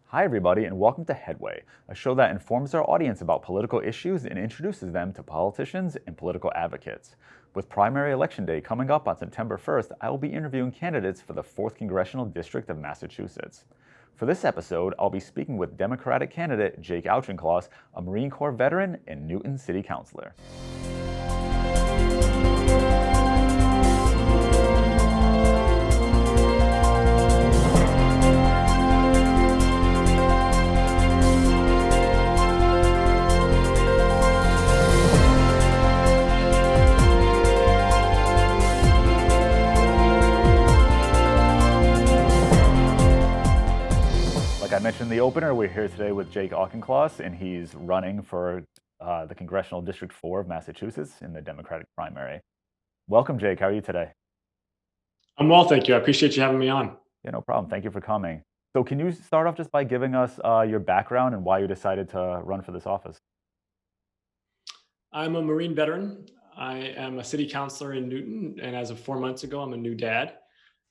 Hi, everybody, and welcome to Headway, a show that informs our audience about political issues and introduces them to politicians and political advocates. With primary election day coming up on September 1st, I will be interviewing candidates for the 4th Congressional District of Massachusetts. For this episode, I'll be speaking with Democratic candidate Jake Auchincloss, a Marine Corps veteran and Newton City Councilor. Like I mentioned in the opener, we're here today with Jake Auchincloss, and he's running for the Congressional District 4 of Massachusetts in the Democratic primary. Welcome, Jake. How are you today? I'm well, thank you. I appreciate you having me on. Yeah, no problem. Thank you for coming. So, can you start off just by giving us your background and why you decided to run for this office? I'm a Marine veteran. I am a city councilor in Newton, and as of 4 months ago, I'm a new dad.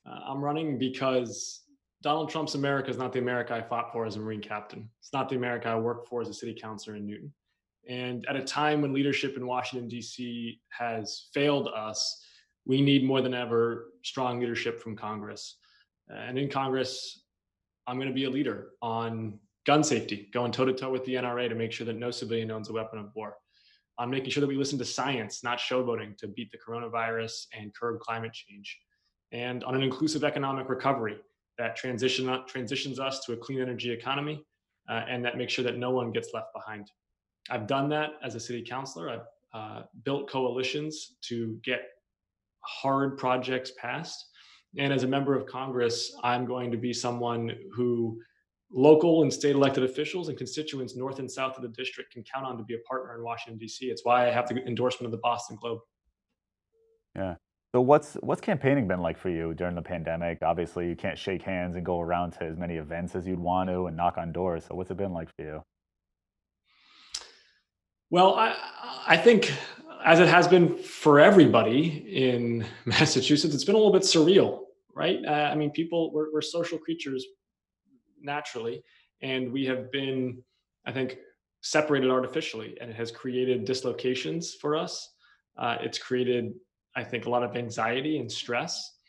I'm running because Donald Trump's America is not the America I fought for as a Marine captain. It's not the America I worked for as a city councilor in Newton. And at a time when leadership in Washington, D.C. has failed us, we need more than ever strong leadership from Congress. And in Congress, I'm going to be a leader on gun safety, going toe to toe with the NRA to make sure that no civilian owns a weapon of war. On making sure that we listen to science, not showboating, to beat the coronavirus and curb climate change. And on an inclusive economic recovery that transitions us to a clean energy economy and that makes sure that no one gets left behind. I've done that as a city councilor. I've built coalitions to get hard projects passed. And as a member of Congress, I'm going to be someone who local and state elected officials and constituents north and south of the district can count on to be a partner in Washington, D.C. It's why I have the endorsement of the Boston Globe. Yeah. So, what's campaigning been like for you during the pandemic? Obviously, you can't shake hands and go around to as many events as you'd want to and knock on doors. So, what's it been like for you? Well, I think as it has been for everybody in Massachusetts, it's been a little bit surreal, right? I mean, we're social creatures naturally, and we have been, I think, separated artificially, and it has created dislocations for us. It's created, I think, a lot of anxiety and stress.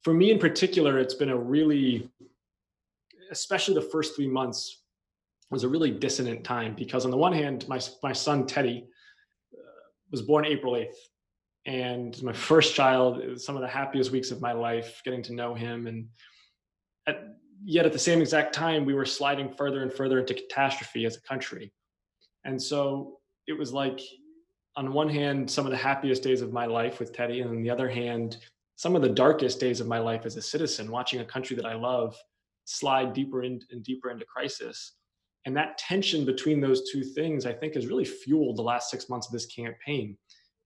For me in particular, it's been a really, especially the first 3 months, was a really dissonant time because on the one hand, my son Teddy was born April 8th, and my first child. It was some of the happiest weeks of my life, getting to know him, and at, yet at the same exact time, we were sliding further and further into catastrophe as a country. And so it was like, on one hand, some of the happiest days of my life with Teddy, and on the other hand, some of the darkest days of my life as a citizen, watching a country that I love slide deeper and deeper into crisis. And that tension between those two things, I think, has really fueled the last 6 months of this campaign.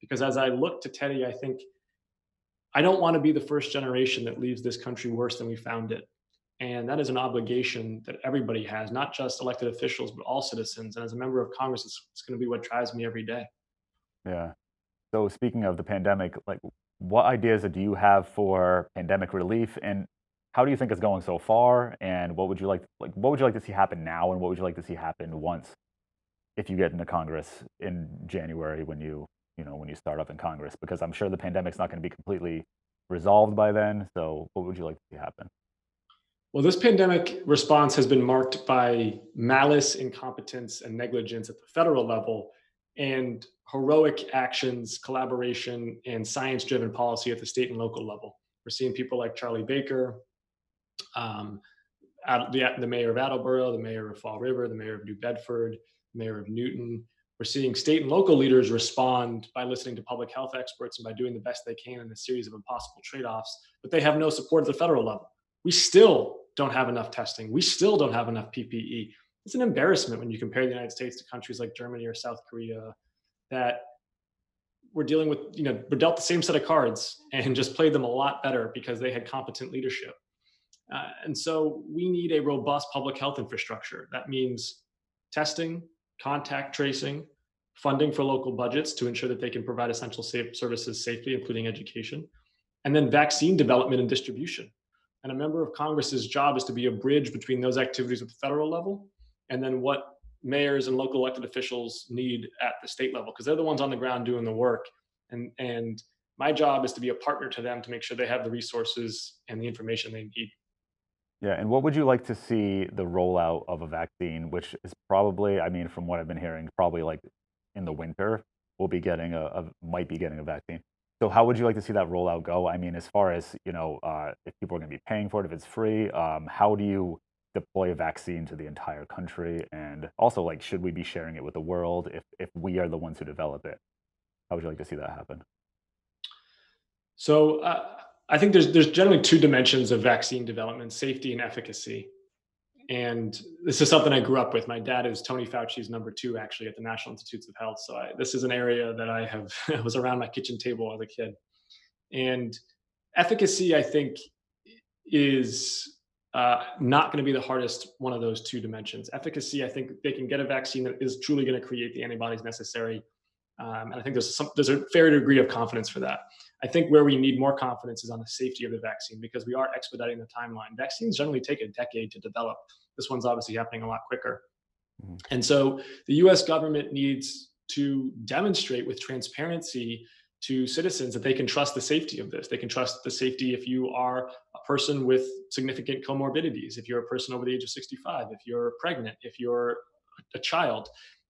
Because as I look to Teddy, I think I don't want to be the first generation that leaves this country worse than we found it. And that is an obligation that everybody has, not just elected officials, but all citizens. And as a member of Congress, it's going to be what drives me every day. Yeah. So, speaking of the pandemic, like, what ideas do you have for pandemic relief, and how do you think it's going so far? And what would you like to see happen now, and what would you like to see happen once if you get into Congress in January when you start up in Congress? Because I'm sure the pandemic's not going to be completely resolved by then. So, what would you like to see happen? Well, this pandemic response has been marked by malice, incompetence, and negligence at the federal level, and heroic actions, collaboration, and science driven policy at the state and local level. We're seeing people like Charlie Baker, um, the mayor of Attleboro, the mayor of Fall River, the mayor of New Bedford, the mayor of Newton. We're seeing state and local leaders respond by listening to public health experts and by doing the best they can in a series of impossible trade offs, but they have no support at the federal level. We still don't have enough testing. We still don't have enough PPE. It's an embarrassment when you compare the United States to countries like Germany or South Korea that we're dealing with, we're dealt the same set of cards and just played them a lot better because they had competent leadership. And so we need a robust public health infrastructure. That means testing, contact tracing, funding for local budgets to ensure that they can provide essential services safely, including education, and then vaccine development and distribution. And a member of Congress's job is to be a bridge between those activities at the federal level and then what mayors and local elected officials need at the state level, because they're the ones on the ground doing the work. And my job is to be a partner to them to make sure they have the resources and the information they need. Yeah, and what would you like to see the rollout of a vaccine, which is probably, I mean, from what I've been hearing, probably like in the winter, we'll be getting might be getting a vaccine. So how would you like to see that rollout go? I mean, as far as, if people are going to be paying for it, if it's free, how do you deploy a vaccine to the entire country? And also, like, should we be sharing it with the world if we are the ones who develop it? How would you like to see that happen? So I think there's generally two dimensions of vaccine development: safety and efficacy. And this is something I grew up with. My dad is Tony Fauci's number two, actually, at the National Institutes of Health. So this is an area that I have was around my kitchen table as a kid. And efficacy, I think, is not going to be the hardest one of those two dimensions. Efficacy, I think they can get a vaccine that is truly going to create the antibodies necessary, and I think there's a fair degree of confidence for that. I think where we need more confidence is on the safety of the vaccine, because we are expediting the timeline. Vaccines generally take a decade to develop. This one's obviously happening a lot quicker. Mhm. And so the US government needs to demonstrate with transparency to citizens that they can trust the safety of this. They can trust the safety if you are a person with significant comorbidities, if you're a person over the age of 65, if you're pregnant, if you're a child.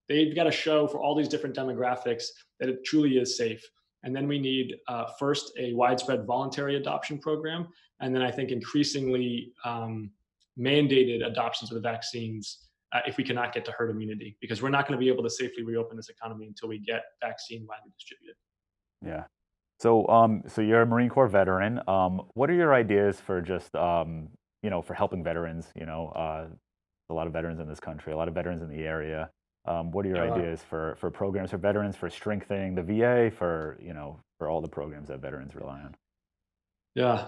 They've got to show for all these different demographics that it truly is safe. And then we need first a widespread voluntary adoption program, and then I think increasingly mandated adoptions of the vaccines if we cannot get to herd immunity, because we're not going to be able to safely reopen this economy until we get vaccine widely distributed. Yeah. So you're a Marine Corps veteran. What are your ideas for just, for helping veterans? A lot of veterans in this country, a lot of veterans in the area. What are your There are. ideas for programs for veterans, for strengthening the VA, for all the programs that veterans rely on? Yeah.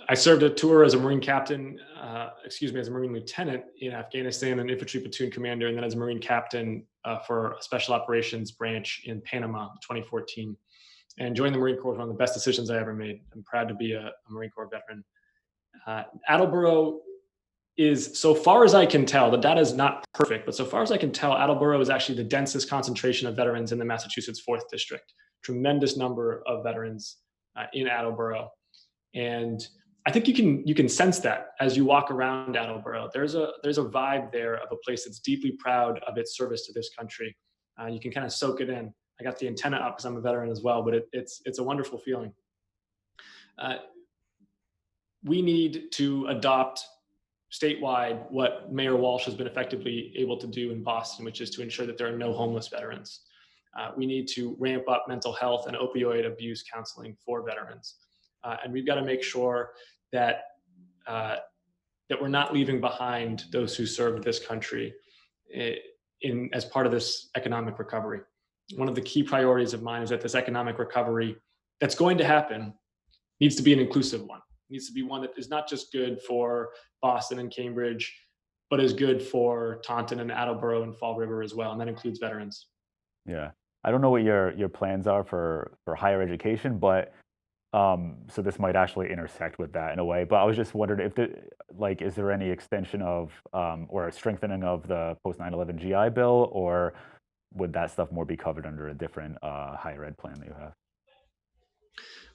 I served a tour as a Marine captain, as a Marine lieutenant in Afghanistan, an infantry platoon commander, and then as a Marine captain for a special operations branch in Panama in 2014. And joining the Marine Corps was one of the best decisions I ever made. I'm proud to be a Marine Corps veteran. Attleboro is, so far as I can tell, the data is not perfect, but so far as I can tell, Attleboro is actually the densest concentration of veterans in the Massachusetts 4th District. Tremendous number of veterans in Attleboro. And I think you can sense that as you walk around Attleboro. There's a vibe there of a place that's deeply proud of its service to this country. You can kind of soak it in. I got the antenna up because I'm a veteran as well, but it's a wonderful feeling. Uh, we need to adopt statewide what Mayor Walsh has been effectively able to do in Boston, which is to ensure that there are no homeless veterans. We need to ramp up mental health and opioid abuse counseling for veterans. And we've got to make sure that that we're not leaving behind those who served this country as part of this economic recovery. One of the key priorities of mine is that this economic recovery that's going to happen needs to be an inclusive one. It needs to be one that is not just good for Boston and Cambridge, but is good for Taunton and Attleboro and Fall River as well, and that includes veterans. Yeah. I don't know what your plans are for higher education, but so this might actually intersect with that in a way. But I was just wondering if is there any extension of or a strengthening of the post 9/11 GI Bill, or would that stuff more be covered under a different higher ed plan that you have?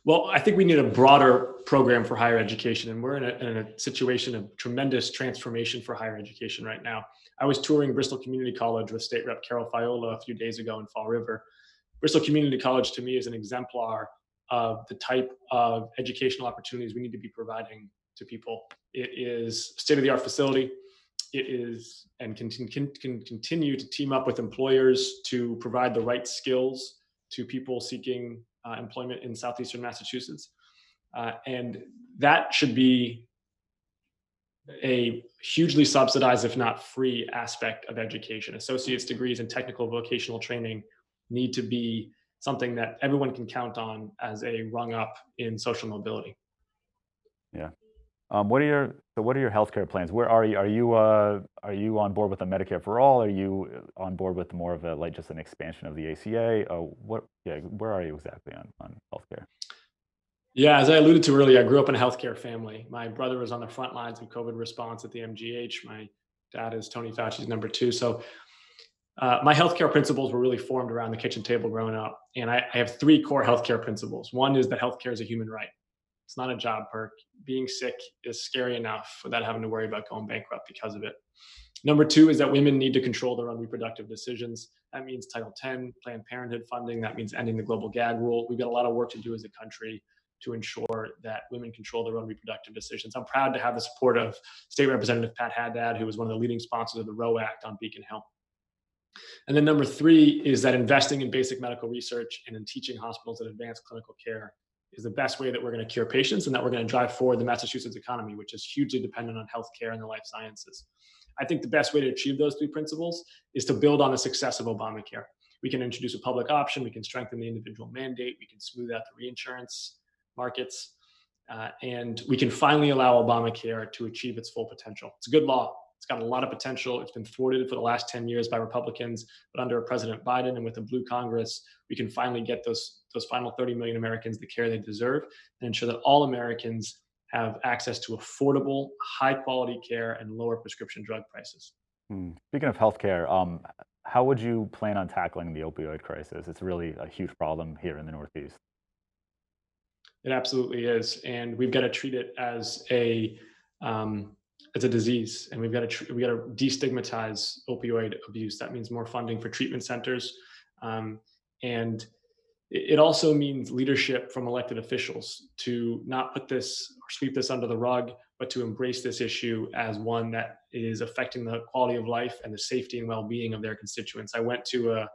Well, I think we need a broader program for higher education, and we're in a situation of tremendous transformation for higher education right now. I was touring Bristol Community College with State Rep Carol Fiola a few days ago in Fall River. Bristol Community College, to me, is an exemplar of the type of educational opportunities we need to be providing to people. It is a state-of-the-art facility. It is and can continue to team up with employers to provide the right skills to people seeking employment in southeastern Massachusetts. And that should be a hugely subsidized, if not free, aspect of education. Associate's degrees and technical vocational training need to be something that everyone can count on as a rung up in social mobility. Yeah. What are your healthcare plans? Where are you? Are you on board with the Medicare for all? Are you on board with more of a like just an expansion of the ACA? What? Yeah. Where are you exactly on healthcare? Yeah, as I alluded to earlier, I grew up in a healthcare family. My brother was on the front lines of COVID response at the MGH. My dad is Tony Fauci's number two. So my healthcare principles were really formed around the kitchen table growing up. And I have three core healthcare principles. One is that healthcare is a human right. It's not a job perk. Being sick is scary enough without having to worry about going bankrupt because of it. Number two is that women need to control their own reproductive decisions. That means Title 10, Planned Parenthood funding. That means ending the global gag rule. We've got a lot of work to do as a country to ensure that women control their own reproductive decisions. I'm proud to have the support of State Representative Pat Haddad, who was one of the leading sponsors of the Roe Act on Beacon Hill. And then number three is that investing in basic medical research and in teaching hospitals that advance clinical care is the best way that we're going to cure patients and that we're going to drive forward the Massachusetts economy, which is hugely dependent on healthcare and the life sciences. I think the best way to achieve those three principles is to build on the success of Obamacare. We can introduce a public option, we can strengthen the individual mandate, we can smooth out the reinsurance markets, and we can finally allow Obamacare to achieve its full potential. It's a good law. It's got a lot of potential. It's been thwarted for the last 10 years by Republicans, but under President Biden and with a blue Congress, we can finally get those final 30 million Americans the care they deserve and ensure that all Americans have access to affordable, high quality care and lower prescription drug prices. Speaking of healthcare, how would you plan on tackling the opioid crisis? It's really a huge problem here in the Northeast. It absolutely is, and we've got to treat it as a disease, and we got to destigmatize opioid abuse. That means more funding for treatment centers, and it also means leadership from elected officials to not put this or sweep this under the rug, but to embrace this issue as one that is affecting the quality of life and the safety and well-being of their constituents. I went to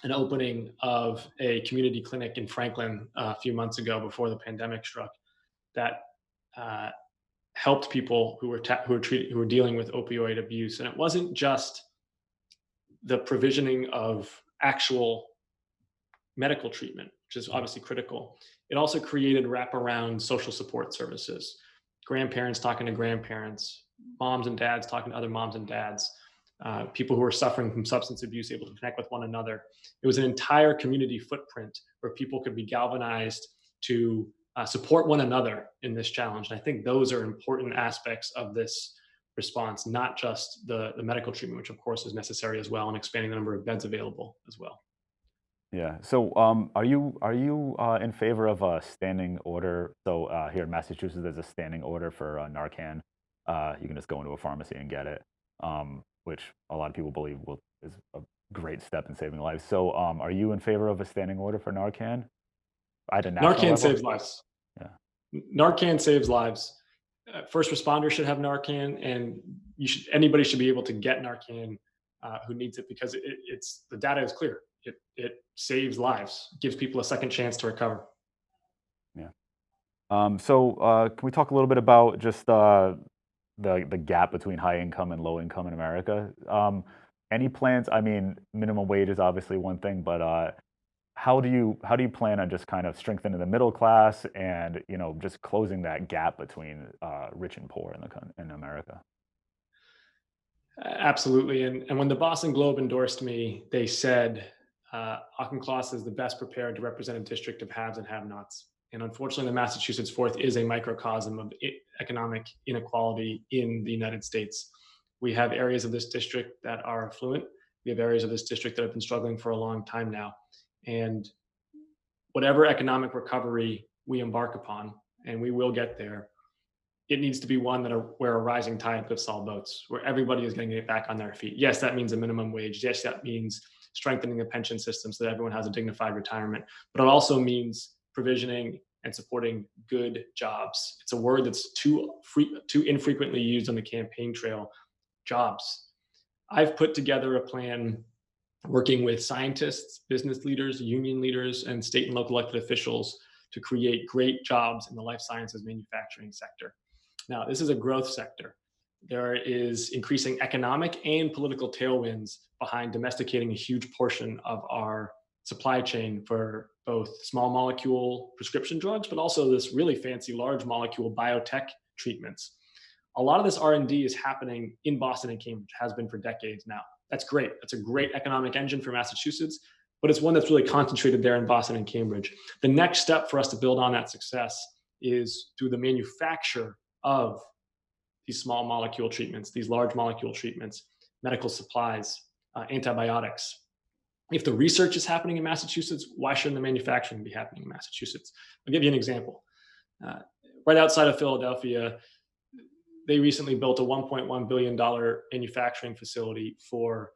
an opening of a community clinic in Franklin a few months ago before the pandemic struck that uh, helped people who were dealing with opioid abuse, and it wasn't just the provisioning of actual medical treatment, which is obviously critical. It also created wraparound social support services, grandparents talking to grandparents, moms and dads talking to other moms and dads, people who are suffering from substance abuse able to connect with one another. It was an entire community footprint where people could be galvanized to support one another in this challenge. And I think those are important aspects of this response, not just the medical treatment, which of course is necessary as well, and expanding the number of beds available as well. Yeah. So, are you in favor of a standing order? So, here in Massachusetts, there's a standing order for Narcan. You can just go into a pharmacy and get it, which a lot of people believe is a great step in saving lives. So, are you in favor of a standing order for Narcan at a national Narcan level? saves lives. Yeah. Narcan saves lives. First responders should have Narcan, and anybody should be able to get Narcan who needs it because it's the data is clear. It saves lives, gives people a second chance to recover. Yeah. So, can we talk a little bit about just the gap between high income and low income in America? Any plans? I mean, minimum wage is obviously one thing, but how do you plan on just kind of strengthening the middle class and just closing that gap between rich and poor in America? Absolutely. And when the Boston Globe endorsed me, they said Auchincloss is the best prepared to represent a district of haves and have-nots. And unfortunately, the Massachusetts Fourth is a microcosm of economic inequality in the United States. We have areas of this district that are affluent. We have areas of this district that have been struggling for a long time now. And whatever economic recovery we embark upon, and we will get there, it needs to be one where a rising tide lifts all boats, where everybody is going to get back on their feet. Yes, that means a minimum wage. Yes, that means strengthening the pension system so that everyone has a dignified retirement. But it also means provisioning and supporting good jobs. It's a word that's too infrequently used on the campaign trail. Jobs. I've put together a plan working with scientists, business leaders, union leaders, and state and local elected officials to create great jobs in the life sciences manufacturing sector. Now, this is a growth sector. There is increasing economic and political tailwinds behind domesticating a huge portion of our supply chain for both small molecule prescription drugs, but also this really fancy large molecule biotech treatments. A lot of this R&D is happening in Boston and Cambridge, has been for decades now. That's great. That's a great economic engine for Massachusetts. but it's one that's really concentrated there in Boston and Cambridge. The next step for us to build on that success is through the manufacture of these small molecule treatments, these large molecule treatments, medical supplies, antibiotics. If the research is happening in Massachusetts, why shouldn't the manufacturing be happening in Massachusetts? I'll give you an example. Right outside of Philadelphia, they recently built a $1.1 billion manufacturing facility for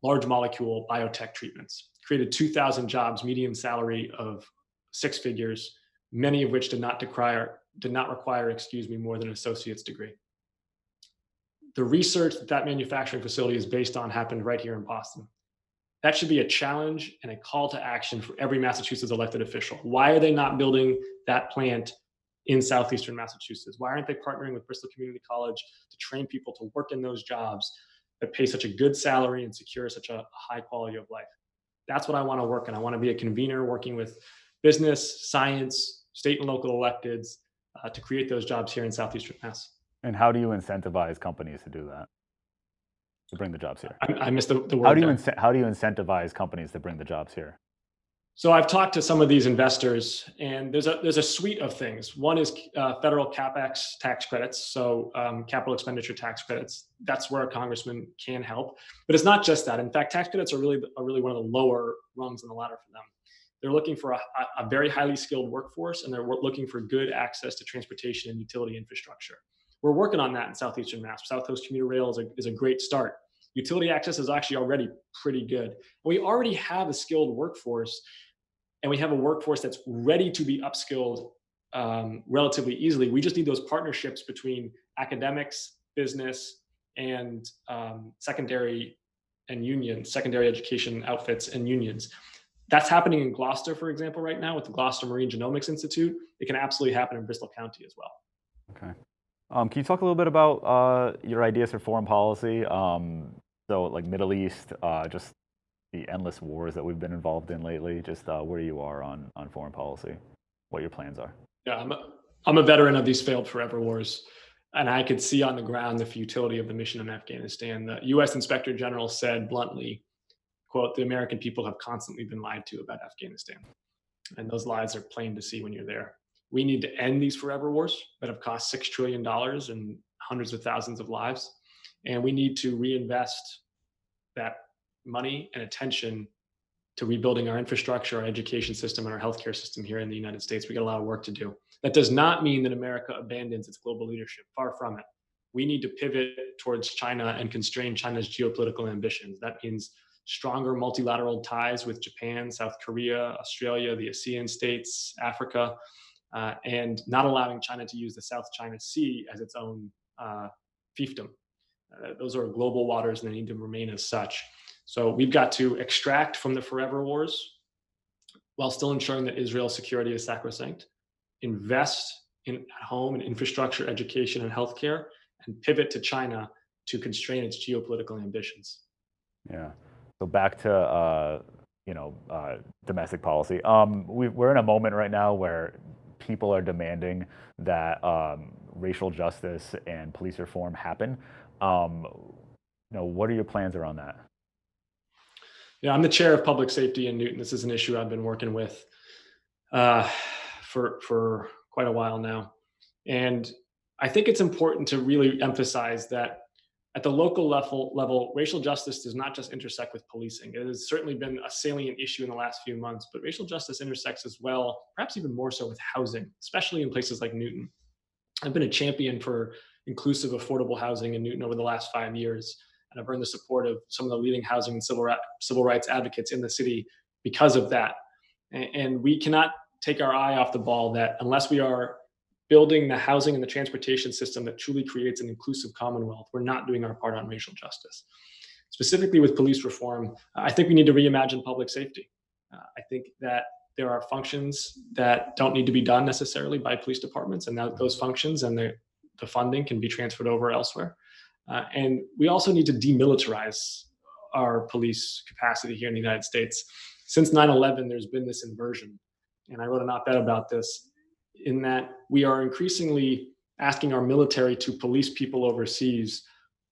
large molecule biotech treatments, created 2,000 jobs, median salary of 6 figures, many of which did not require, more than an associate's degree. The research that manufacturing facility is based on happened right here in Boston. That should be a challenge and a call to action for every Massachusetts elected official. Why are they not building that plant in southeastern Massachusetts? Why aren't they partnering with Bristol Community College to train people to work in those jobs that pay such a good salary and secure such a high quality of life? That's what I want to work in. I want to be a convener working with business, science, state and local electeds to create those jobs here in southeastern Mass. And how do you incentivize companies to do that, to bring the jobs here? I missed the word. How do you incentivize companies to bring the jobs here? So I've talked to some of these investors, and there's a suite of things. One is federal CapEx tax credits, so capital expenditure tax credits. That's where a congressman can help. But it's not just that. In fact, tax credits are really one of the lower rungs in the ladder for them. They're looking for a very highly skilled workforce, and they're looking for good access to transportation and utility infrastructure. We're working on that in southeastern Mass. South Coast Commuter Rail is a great start. Utility access is actually already pretty good. We already have a skilled workforce, and we have a workforce that's ready to be upskilled relatively easily. We just need those partnerships between academics, business, and secondary education outfits and unions. That's happening in Gloucester, for example, right now with the Gloucester Marine Genomics Institute. It can absolutely happen in Bristol County as well. Okay. Can you talk a little bit about your ideas for foreign policy? So like Middle East, just the endless wars that we've been involved in lately, just where you are on foreign policy, what your plans are. Yeah, I'm a veteran of these failed forever wars, and I could see on the ground the futility of the mission in Afghanistan. The U.S. Inspector General said bluntly, quote, "The American people have constantly been lied to about Afghanistan, and those lies are plain to see when you're there." We need to end these forever wars that have cost $6 trillion and hundreds of thousands of lives. And we need to reinvest that money and attention to rebuilding our infrastructure, our education system, and our healthcare system here in the United States. We got a lot of work to do. That does not mean that America abandons its global leadership. Far from it. We need to pivot towards China and constrain China's geopolitical ambitions. That means stronger multilateral ties with Japan, South Korea, Australia, the ASEAN states, Africa, and not allowing China to use the South China Sea as its own fiefdom. Those are global waters and they need to remain as such. So we've got to extract from the forever wars while still ensuring that Israel's security is sacrosanct, invest in home and infrastructure, education, and healthcare, and pivot to China to constrain its geopolitical ambitions. Yeah. So back to domestic policy. We're in a moment right now where people are demanding that racial justice and police reform happen. What are your plans around that? Yeah, I'm the chair of public safety in Newton. This is an issue I've been working with for quite a while now. And I think it's important to really emphasize that at the local level, racial justice does not just intersect with policing. It has certainly been a salient issue in the last few months, but racial justice intersects as well, perhaps even more so with housing, especially in places like Newton. I've been a champion for inclusive, affordable housing in Newton over the last 5 years, and I've earned the support of some of the leading housing and civil rights advocates in the city because of that. And we cannot take our eye off the ball that unless we are building the housing and the transportation system that truly creates an inclusive Commonwealth, we're not doing our part on racial justice. Specifically with police reform, I think we need to reimagine public safety. I think that there are functions that don't need to be done necessarily by police departments, and that those functions and the funding can be transferred over elsewhere. And we also need to demilitarize our police capacity here in the United States. Since 9/11, there's been this inversion, and I wrote an op-ed about this, in that we are increasingly asking our military to police people overseas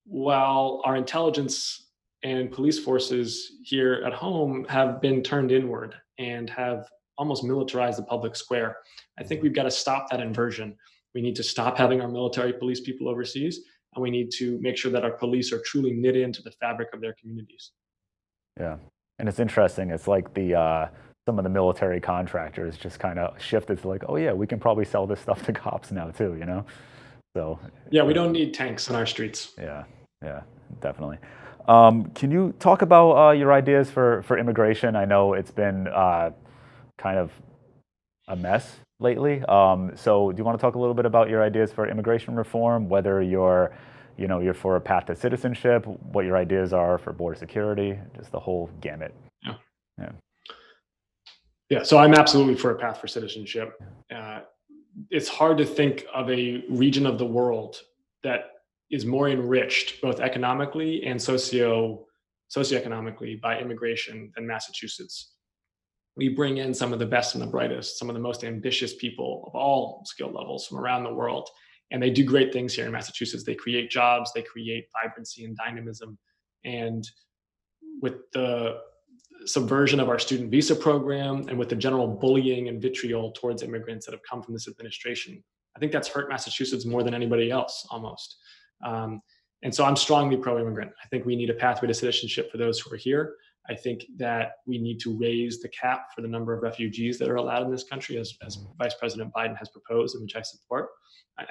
while our intelligence and police forces here at home have been turned inward and have almost militarized the public square. I think we've got to stop that inversion. We need to stop having our military police people overseas, and we need to make sure that our police are truly knit into the fabric of their communities. Yeah, and it's interesting. It's like the some of the military contractors just kind of shifted to like, oh yeah, we can probably sell this stuff to cops now too, you know? So Yeah, we uh, don't need tanks on our streets. yeah, yeah, definitely. Can you talk about your ideas for immigration? I know it's been kind of a mess lately. So do you want to talk a little bit about your ideas for immigration reform, whether you're for a path to citizenship, what your ideas are for border security, just the whole gamut? Yeah. Yeah. Yeah, so I'm absolutely for a path for citizenship. Uh, it's hard to think of a region of the world that is more enriched both economically and socioeconomically by immigration than Massachusetts. We bring in some of the best and the brightest, some of the most ambitious people of all skill levels from around the world. And they do great things here in Massachusetts. They create jobs, they create vibrancy and dynamism. And with the subversion of our student visa program and with the general bullying and vitriol towards immigrants that have come from this administration, I think that's hurt Massachusetts more than anybody else almost. Um, and so I'm strongly pro immigrant. I think we need a pathway to citizenship for those who are here. I think that we need to raise the cap for the number of refugees that are allowed in this country, as Vice President Biden has proposed, and which I support.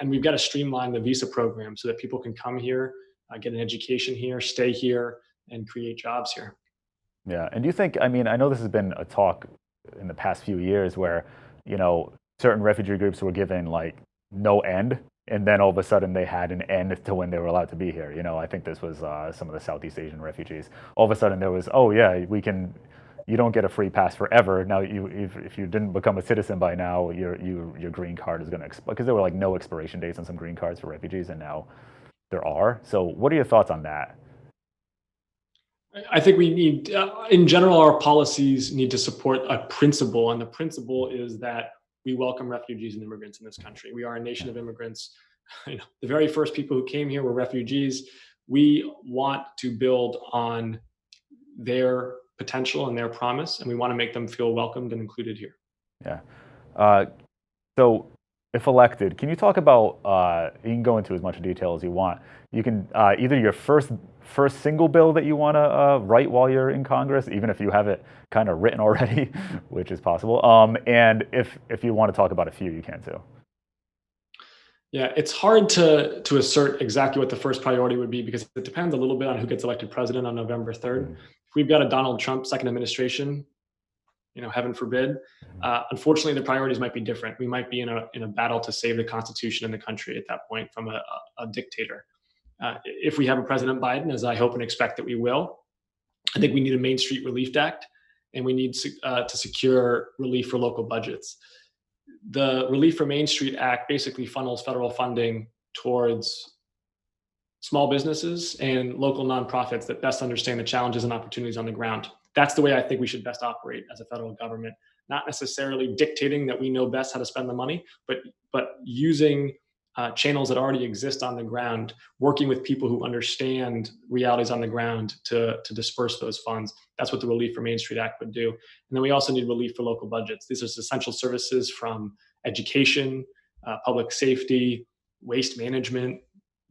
And we've got to streamline the visa program so that people can come here, get an education here, stay here, and create jobs here. Yeah. And do you think, I mean, I know this has been a talk in the past few years where, you know, certain refugee groups were given like no end, and then all of a sudden they had an end to when they were allowed to be here. You know, I think this was some of the Southeast Asian refugees. All of a sudden there was, oh yeah, you don't get a free pass forever. Now, if you didn't become a citizen by now, your green card is going to expire, because there were like no expiration dates on some green cards for refugees, and now there are. So, what are your thoughts on that? I think we need, in general, our policies need to support a principle, and the principle is that we welcome refugees and immigrants in this country. We are a nation of immigrants. You know, the very first people who came here were refugees. We want to build on their potential and their promise, and we want to make them feel welcomed and included here. Yeah. Uh, so, if elected, can you talk about? You can go into as much detail as you want. You can either your first single bill that you want to write while you're in Congress, even if you have it kind of written already, which is possible. And if you want to talk about a few, you can too. Yeah, it's hard to assert exactly what the first priority would be because it depends a little bit on who gets elected president on November 3rd. Mhm. If we've got a Donald Trump second administration, you know, heaven forbid. Unfortunately, the priorities might be different. We might be in a battle to save the Constitution and the country at that point from a dictator. If we have a President Biden, as I hope and expect that we will, I think we need a Main Street Relief Act, and we need to secure relief for local budgets. The Relief for Main Street Act basically funnels federal funding towards small businesses and local nonprofits that best understand the challenges and opportunities on the ground. That's the way I think we should best operate as a federal government, not necessarily dictating that we know best how to spend the money, but using channels that already exist on the ground, working with people who understand realities on the ground to disperse those funds. That's what the Relief for Main Street Act would do. And then we also need relief for local budgets. These are essential services from education, public safety, waste management,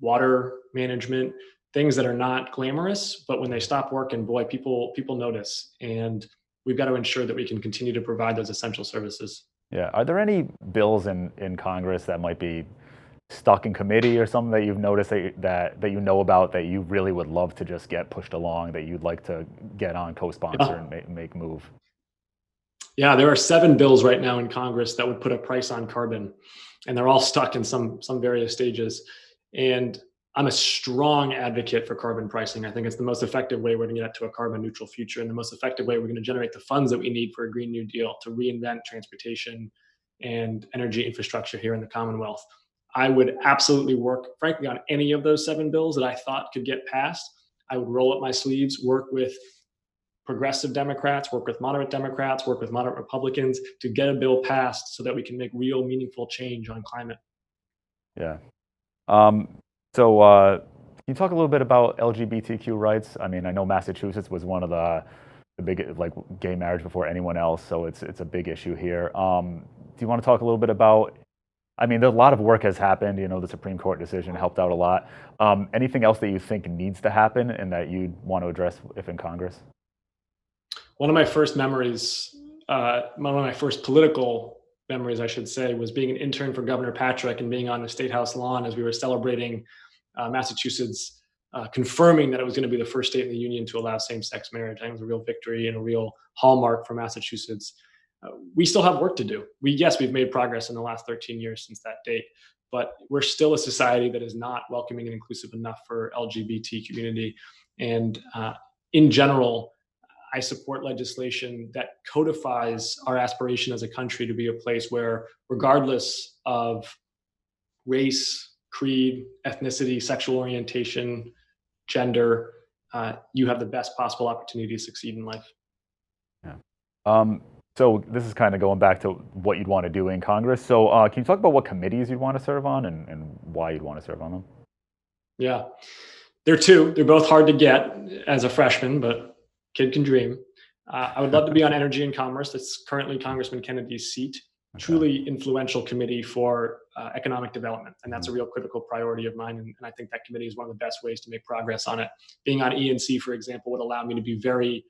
water management, things that are not glamorous, but when they stop working, boy, people notice. And we've got to ensure that we can continue to provide those essential services. Yeah. Are there any bills in Congress that might be stuck in committee or something that you've noticed that you know about that you really would love to just get pushed along, that you'd like to get on co-sponsor Yeah. and make move? Yeah, there are 7 bills right now in Congress that would put a price on carbon, and they're all stuck in some various stages. And I'm a strong advocate for carbon pricing. I think it's the most effective way we're going to get to a carbon neutral future, and the most effective way we're going to generate the funds that we need for a Green New Deal to reinvent transportation and energy infrastructure here in the Commonwealth. I would absolutely work, frankly, on any of those 7 bills that I thought could get passed. I would roll up my sleeves, work with progressive Democrats, work with moderate Democrats, work with moderate Republicans to get a bill passed so that we can make real, meaningful change on climate. Yeah. Um, so you talk a little bit about LGBTQ rights? I mean, I know Massachusetts was one of the big, like, gay marriage before anyone else, so it's a big issue here. Do you want to talk a little bit about? I mean, there's a lot of work has happened. You know, the Supreme Court decision helped out a lot. Anything else that you think needs to happen and that you'd want to address if in Congress? One of my first memories, one of my first political memories, I should say, was being an intern for Governor Patrick and being on the State House lawn as we were celebrating Massachusetts confirming that it was going to be the first state in the union to allow same-sex marriage. I think it was a real victory and a real hallmark for Massachusetts. We still have work to do. Yes, we've made progress in the last 13 years since that date, but we're still a society that is not welcoming and inclusive enough for LGBT community. And in general, I support legislation that codifies our aspiration as a country to be a place where, regardless of race, creed, ethnicity, sexual orientation, gender, you have the best possible opportunity to succeed in life. Yeah. So this is kind of going back to what you'd want to do in Congress. So can you talk about what committees you'd want to serve on and why you'd want to serve on them? Yeah, there are two. They're both hard to get as a freshman, but kid can dream. I would love to be on Energy and Commerce. That's currently Congressman Kennedy's seat. Okay. Truly influential committee for economic development, and that's a real critical priority of mine. And I think that committee is one of the best ways to make progress on it. Being on E&C, for example, would allow me to be very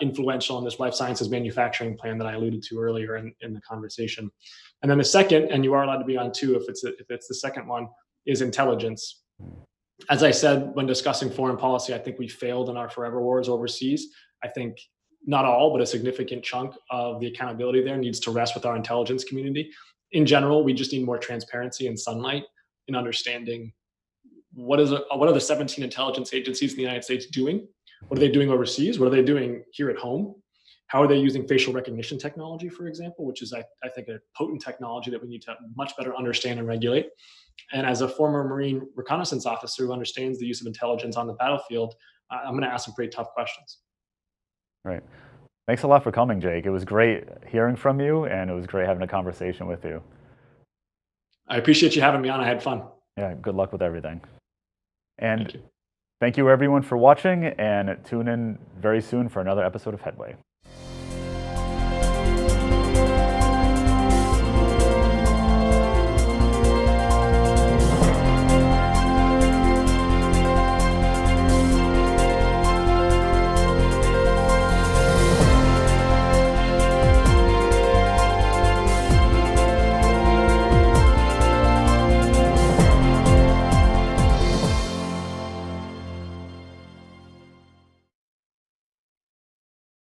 influential in this life sciences manufacturing plan that I alluded to earlier in the conversation. And then the second, and you are allowed to be on two if it's the second one, is intelligence. As I said when discussing foreign policy, I think we failed in our forever wars overseas. I think not all, but a significant chunk of the accountability there needs to rest with our intelligence community. In general, we just need more transparency and sunlight in understanding what are the 17 intelligence agencies in the United States doing? What are they doing overseas? What are they doing here at home? How are they using facial recognition technology, for example, which is, I think, a potent technology that we need to much better understand and regulate. And as a former Marine reconnaissance officer who understands the use of intelligence on the battlefield, I'm going to ask some pretty tough questions. Right. Thanks a lot for coming, Jake. It was great hearing from you, and it was great having a conversation with you. I appreciate you having me on. I had fun. Yeah, good luck with everything. And Thank you. thank you everyone for watching, and tune in very soon for another episode of Headway.